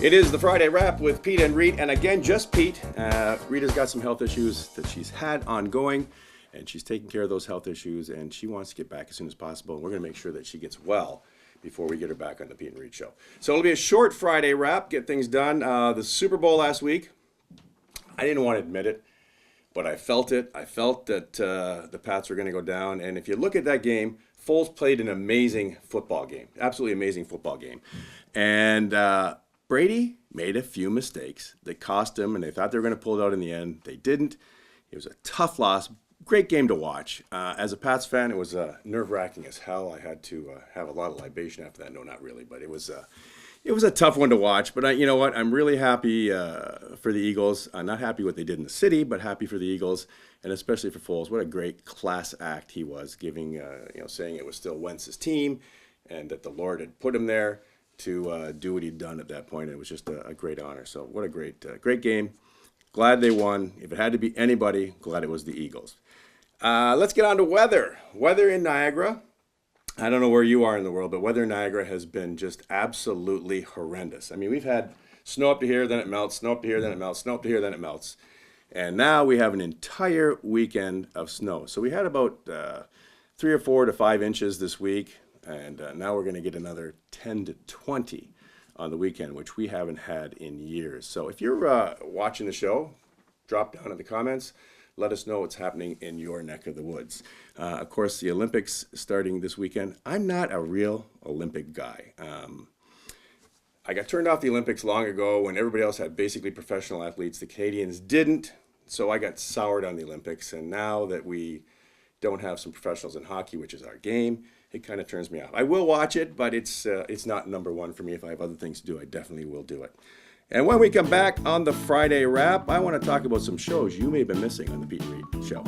It is the Friday Wrap with Pete and Reet, and again, just Pete. Rita's got some health issues that she's had ongoing, and she's taking care of those health issues, and she wants to get back as soon as possible. And we're going to make sure that she gets well before we get her back on the Pete and Reet show. So it'll be a short Friday Wrap, get things done. The Super Bowl last week, I didn't want to admit it, but I felt it. I felt that the Pats were going to go down, and if you look at that game, Foles played an amazing football game, absolutely amazing football game, and Brady made a few mistakes that cost him, and they thought they were going to pull it out in the end. They didn't. It was a tough loss. Great game to watch. As a Pats fan, it was nerve-wracking as hell. I had to have a lot of libation after that. No, not really, but it was a tough one to watch. But you know what? I'm really happy for the Eagles. I'm not happy what they did in the city, but happy for the Eagles, and especially for Foles. What a great class act he was, giving, saying it was still Wentz's team, and that the Lord had put him there to do what he'd done at that point. It was just a great honor. So what a great game. Glad they won. If it had to be anybody, glad it was the Eagles. Let's get on to weather. Weather in Niagara. I don't know where you are in the world, but weather in Niagara has been just absolutely horrendous. I mean, we've had snow up to here, then it melts, snow up to here, then it melts, snow up to here, then it melts. And now we have an entire weekend of snow. So we had about 3 or 4 to 5 inches this week. And now we're going to get another 10 to 20 on the weekend, which we haven't had in years. So if you're watching the show, drop down in the comments. Let us know what's happening in your neck of the woods. Of course, the Olympics starting this weekend. I'm not a real Olympic guy. I got turned off the Olympics long ago when everybody else had basically professional athletes. The Canadians didn't, so I got soured on the Olympics. And now that we don't have some professionals in hockey, which is our game, it kind of turns me off. I will watch it, but it's not number one for me. If I have other things to do, I definitely will do it. And when we come back on the Friday Wrap, I want to talk about some shows you may have been missing on the Peet Reet show.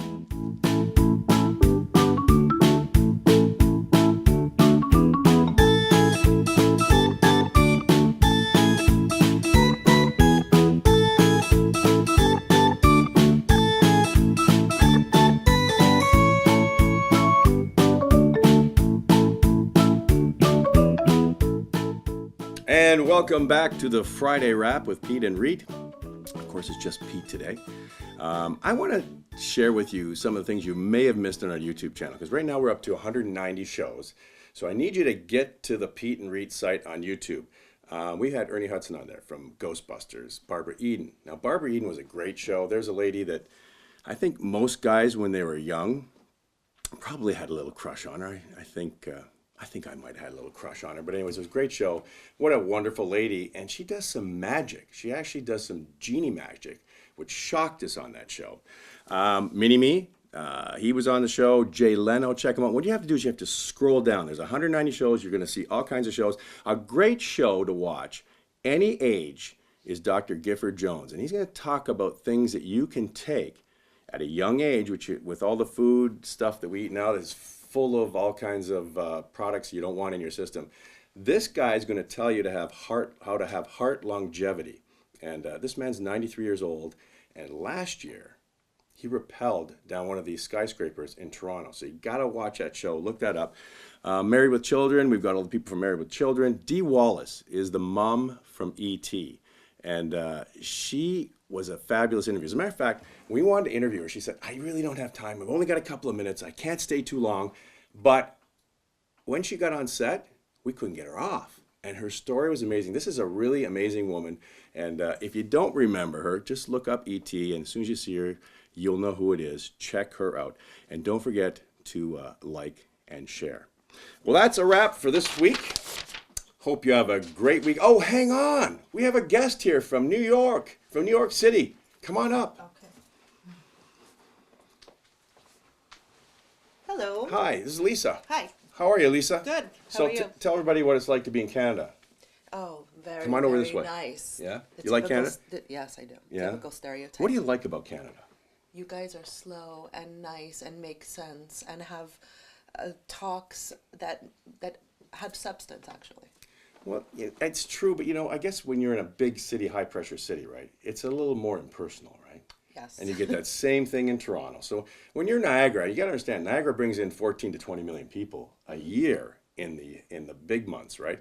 And welcome back to the Friday Wrap with Pete and Reet. Of course, it's just Pete today. I want to share with you some of the things you may have missed on our YouTube channel, because right now we're up to 190 shows. So I need you to get to the Pete and Reet site on YouTube. We had Ernie Hudson on there from Ghostbusters, Barbara Eden. Now, Barbara Eden was a great show. There's a lady that I think most guys, when they were young, probably had a little crush on her. I think I might have had a little crush on her. But anyways, it was a great show. What a wonderful lady. And she does some magic. She actually does some genie magic, which shocked us on that show. Mini-Me, he was on the show. Jay Leno, check him out. What you have to do is you have to scroll down. There's 190 shows. You're going to see all kinds of shows. A great show to watch, any age, is Dr. Gifford Jones. And he's going to talk about things that you can take at a young age, which with all the food stuff that we eat now that's full of all kinds of products you don't want in your system. This guy is going to tell you how to have heart longevity. And this man's 93 years old, and last year he rappelled down one of these skyscrapers in Toronto. So you got to watch that show. Look that up. Married with Children. We've got all the people from Married with Children. Dee Wallace is the mom from E.T. And she was a fabulous interview. As a matter of fact, we wanted to interview her. She said, I really don't have time. I've only got a couple of minutes. I can't stay too long. But when she got on set, we couldn't get her off. And her story was amazing. This is a really amazing woman. And if you don't remember her, just look up E.T. And as soon as you see her, you'll know who it is. Check her out. And don't forget to like and share. Well, that's a wrap for this week. Hope you have a great week. Oh, hang on. We have a guest here from New York City. Come on up. Okay. Hello. Hi, this is Lisa. Hi. How are you, Lisa? Good. So How are you? tell everybody what it's like to be in Canada. Oh, very, Come on over very this way. nice. Yeah? The You like typical Canada? Yes, I do. Yeah? Typical stereotype. What do you like about Canada? You guys are slow and nice and make sense and have talks that have substance, actually. Well, it's true, but I guess when you're in a big city, high-pressure city, right, it's a little more impersonal, right? Yes. And you get that same thing in Toronto. So when you're Niagara, you got to understand, Niagara brings in 14 to 20 million people a year in the big months, right?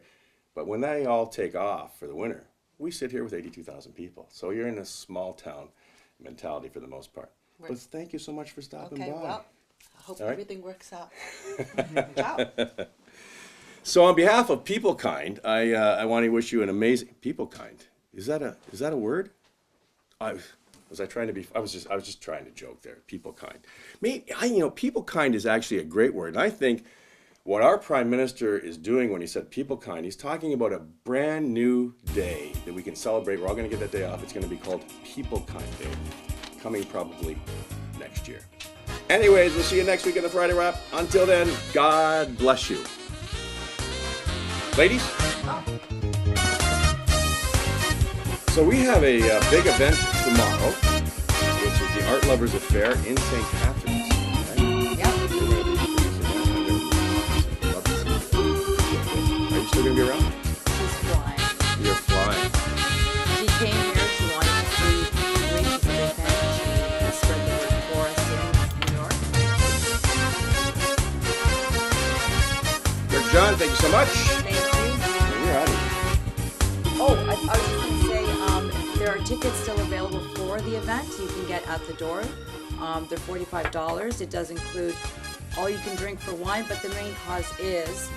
But when they all take off for the winter, we sit here with 82,000 people. So you're in a small town mentality for the most part. But thank you so much for stopping by. Well, I hope All right. everything works out. Ciao. So on behalf of Peoplekind, I want to wish you an amazing Peoplekind. Is that a word? I was just trying to joke there. Peoplekind. Peoplekind is actually a great word. And I think what our Prime Minister is doing when he said Peoplekind, he's talking about a brand new day that we can celebrate. We're all going to get that day off. It's going to be called Peoplekind Day, coming probably next year. Anyways, we'll see you next week in the Friday Wrap. Until then, God bless you. Ladies? So we have a big event tomorrow, which is the Art Lovers Affair in St. Catharines. Are you still going to be around? She's flying. You're flying. She came here, she wanted to see Greece as a big fan. She has spread the word for us in New York. Greg John, thank you so much. Thank you. We're out of here. Oh, I was just going to say, there are tickets still available for the event. You can get at the door. They're $45. It does include all you can drink for wine, but the main cause is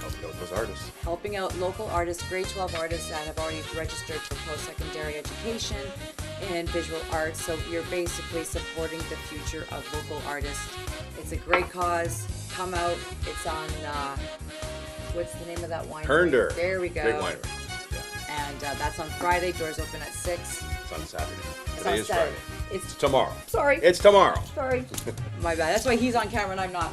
Helping out those artists. helping out local artists, grade 12 artists that have already registered for post-secondary education and visual arts. So you're basically supporting the future of local artists. It's a great cause. Come out. It's on, what's the name of that winery? Hernder. There we go. Great winery. Yeah. And that's on Friday. Doors open at 6. It's on Saturday. It's Today on is Saturday. Friday. It's Tomorrow. sorry. It's tomorrow. Sorry. My bad. That's why he's on camera and I'm not.